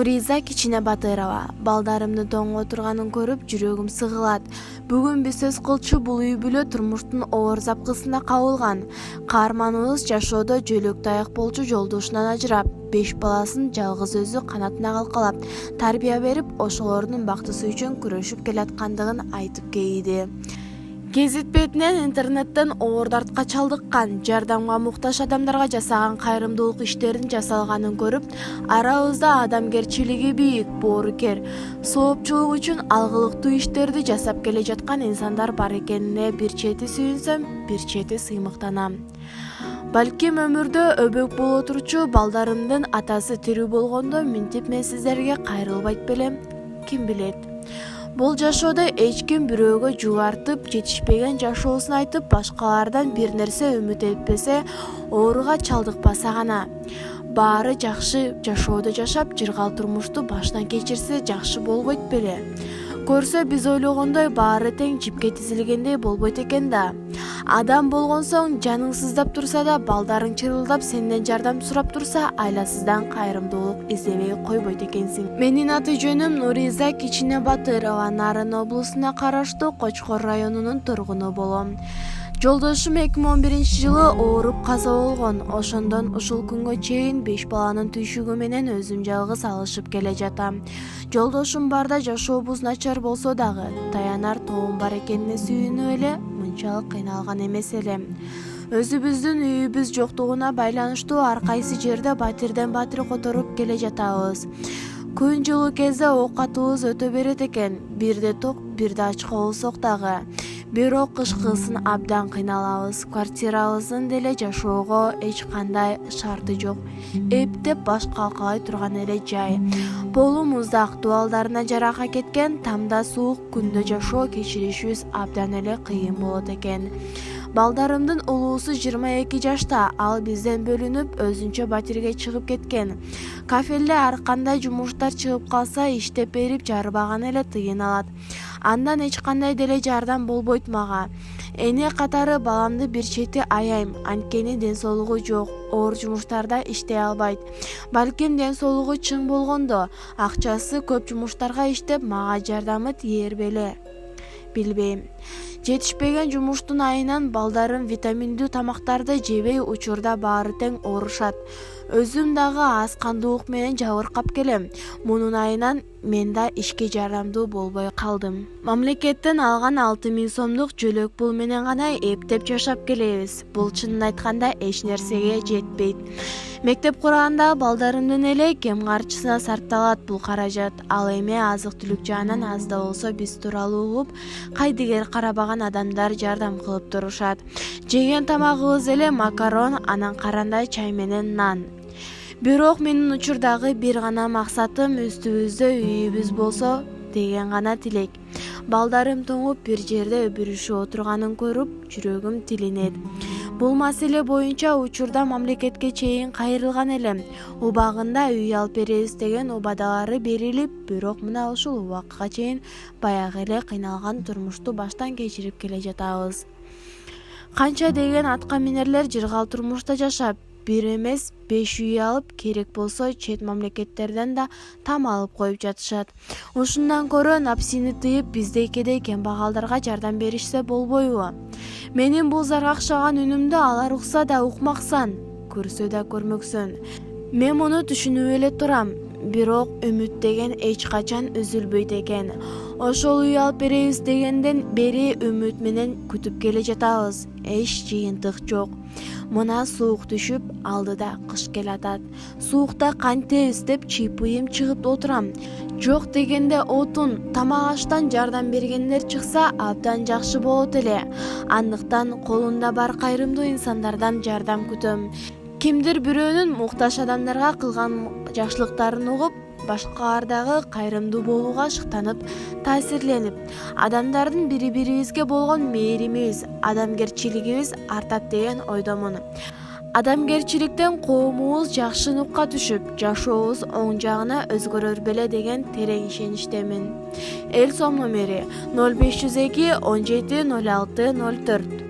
Нуриза Кичине Батырова. Балдарымды тоңго турганын көрүп жүрөгүм сыгылат. Бүгүн биз сөз кылчу бул үй бүлө турмуштун оор запкысына кабылган. Каарманыбыз жашоодо жөлөк таяк болчу жолдошунан ажырап, 5 баласын жалгыз өзү канатына калкалап, тарбия берип, ошолордун бактысы үчүн күрөшүп келаткандыгын айтып кейиди. Гезит бетинен интернеттен оор дартка чалдыккан, жардамга муктаж адамдарга жасаган кайрымдуулук иштерин жасалганын көрүп, арабызда адамгерчилиги бийик, боорукер, соопчулук үчүн алгылыктуу иштерди жасап келе жаткан инсандар бар экенине бир чети сүйүнсөм, бир чети сыймыктанам. Балким өмүрдө өбөк боло турчу балдарымдын атасы тирүү болгондо минтип мен сиздерге кайрылбайт белем, ким билет. Бул жашоодо эч ким бирөөгө жубартып, жетишпеген жашоосун айтып, башкалардан бир нерсе үмүт этпесе, ооруга чалдыкпаса гана. Баары жакшы жашоодо жашап, жыргал турмушту баштан кечирсе жакшы болбойт беле? Көрсө биз ойлогондой баары тең жипке тизилгендей болбойт экен да. Адам болгон соң жаның сыздап турса да, балдарың чырылдап сенден жардам сурап турса, айласыздан кайрымдуулук издебей койбойт экенсиң. Менин аты жөнүм Нуриза Кичине Батырова, Нарын облусуна караштуу Кочкор районунун тургуну болом. Жолдошум 2011-жылы ооруп каза болгон. Ошондон ушул күнгө чейин 5 баланын түйшүгү менен өзүм жалгыз алышып келе жатам. Жолдошум барда жашообуз начар болсо дагы, таянар тоом бар экенине сүйүнүп эле мынчалык кыйналган эмес элем. Өзүбүздүн үйүбүз жоктугуна байланыштуу ар кайсы жерде батирден батир которуп келе жатабыз. Күн жылуу кезде оокатыбыз өтө берет экен. Бирде ток, бирде ачка болсок дагы. Бирок кышкысын абдан кыйналабыз. Квартирабыздын деле жашоого эч кандай шарты жок. Эптеп баш калкалай турган эле жай. Полу муздак дуалдарына жарака кеткен, тамда суук күндө жашоо кечиришибиз абдан эле кыйын болот экен. Балдарымдын улуусу 22 жашта, ал бизден бөлүнүп, өзүнчө батирге чыгып кеткен. Кафелде ар кандай жумуштар чыгып калса, иштеп берип жарбаган эле тыйын алат. Андан эч кандай деле жардам болбойт мага. Эне катары баламды бир чети аяйм, анткени ден соолугу жок, оор жумуштарда иштей албайт. Балким ден соолугу чың болгондо, акчасы көп жумуштарга иштеп, мага жардамы тиер беле? Билбейм. Жетишпеген жумуштун айынан балдарым витаминдүү тамактарды жебей учурда баары тең оорушат. Өзүм дагы аз кандуулук менен жабыркап келем. Мунун айынан мен да ишке жардамдуу болбой калдым. Мамлекеттен алган 6000 сомдук жөлөк пул менен гана эптеп жашап келебиз. Бул чынын айтканда эч нерсеге жетпейт. Мектеп курганда балдарымдын эле кем карчысына сарпталат бул каражат. Ал эми азык-түлүк жаынан аз да болсо биз тууралуу угуп, кайдыгер карабаган адамдар жардам кылып турушат. Жеген тамагыбыз эле макарон, анан карандай чай менен нан. Бирок менин учурдагы бир гана максатым үстүбүздө үйүбүз болсо деген гана тилек. Балдарым тоңуп бир жерде өбүрүшүп отурганын көрүп, жүрөгүм тилинет. Бул маселе боюнча учурда мамлекетке чейин кайрылган элем. Убагында үй алып беребиз деген убадалары берилип, бирок мына ушул убакка чейин баягы эле кыйналган турмушту баштан кечирип келе жатабыз. Канча деген атка минерлер жыргал турмушта жашап, бир эмес 5 үй алып, керек болсо чет мамлекеттерден да там алып коюп жатышат. Ушундан көрө напсини тыйып, биздейкедей кембагалдарга жардам беришсе болбойбу? Менин бул заргакшаган үнүмдү алар укса да укмаксан, көрсө да көрмөксөн. Мен муну түшүнүп эле турам, бирок үмүт деген эч качан үзүлбөйт экен. Ошол үй алып беребиз дегенден бери үмүт менен күтүп келе жатабыз. Эч жыйынтык жок. Мына суук түшүп, алдыда кыш келатат. Суукта кантебиз деп чыйпыйым чыгып отурам. Жок дегенде отун, тамак аштан жардам бергендер чыкса абдан жакшы болот эле. Андыктан колунда бар кайрымдуу инсандардан жардам күтөм. Кимдир бирөөнүн муктаж адамдарга кылган жакшылыктарын угуп, башкалардагы кайрымдуу болууга шыктанып, таасирленип, адамдардын бири-бирибизге болгон мээримибиз, адамгерчилигибиз артат деген ойдомун. Адамгерчиликтен коомубуз жакшы нукка түшүп, жашообуз оң жагына өзгөрөр беле деген терең ишеничтемин. Эл сом номери 0502 17 06 04.